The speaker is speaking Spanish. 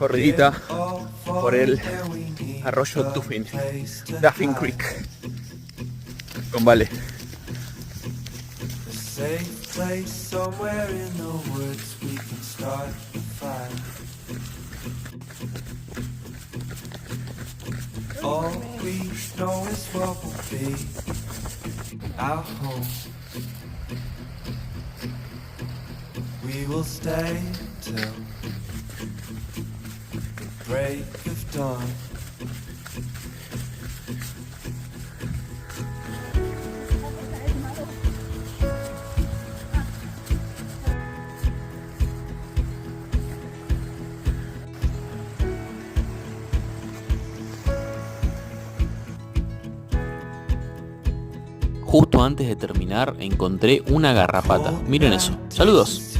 corridita por el arroyo Duffin, Duffin Creek, con Vale. All we know is what will be our home. We will stay till the break of dawn. Justo antes de terminar encontré una garrapata. Miren eso. Saludos.